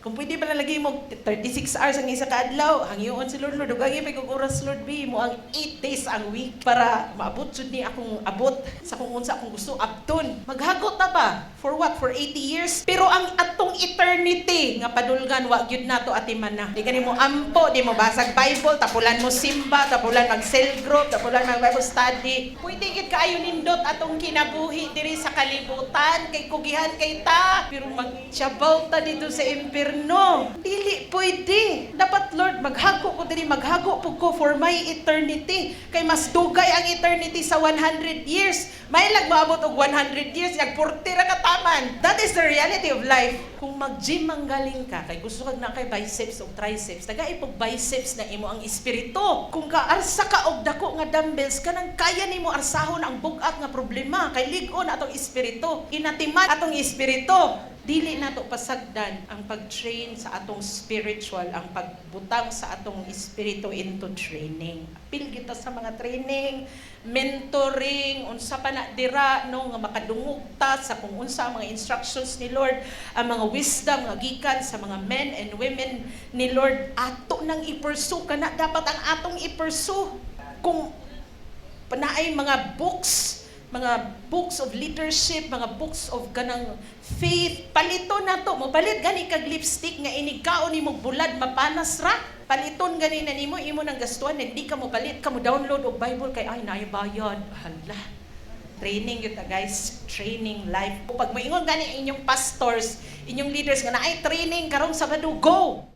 Kung pwede pala lagi mo 36 hours ang isa ka adlaw, hangyoon si Lord, Lord, ugagi pa kong oras, Lord, be mo ang 8 days ang week para maabot jud ni akong abot sa kung unsa akong gusto abton. Maghagot ta ba? For what? For 80 years? Pero ang atong eternity nga padulgan wa gyud nato atiman na. Di kani mo ampo, di mo basag Bible, tapulan mo simba, tapulan mag cell group, tapulan mag Bible study. Pwede gid kaayo nindot atong kinabuhi diri sa kalibutan kay kugihan kay ta, pero magtiyabaw ta dito sa impierno. Dili pwede. Dapat Lord, maghago ko diri, maghago pug ko for my eternity. Kay mas dugay ang eternity sa 100 years. May lag maabot og 100 years, yag 40 ra kataman. That is the reality of life. Kung mag-gym ang galing ka, kay gusto kag na kay biceps o triceps, tagay pog biceps na imo ang espiritu. Kung kaarsa ka og dako nga dumbbells, kanang kaya nimo arsahon ang bugat nga problema. Kay lig-on atong espiritu. Inatiman atong espiritu. Dili nato pasagdan ang pag-train sa atong spiritual, ang pagbutang sa atong espiritu into training. Apil kita sa mga training, mentoring, unsa pa na dira no nga makadungog ta sa kung unsa ang mga instructions ni Lord, ang mga wisdom nga gikan sa mga men and women ni Lord, ato nang i-pursue kana dapat ang atong i-pursue. Kung panaay mga books of leadership, mga books of kanang faith, palito na to. Mapalit gani kag lipstick nga inigkaon nimo bulad mapanas ra. Paliton gani na nimo imo nang gastuan, hindi ka mo palit, ka mo download og Bible kay ay naay bayad. Hala. Training yun ta guys, training life. Pag moingon gani inyong pastors, inyong leaders nga naay training karong Sabado, go.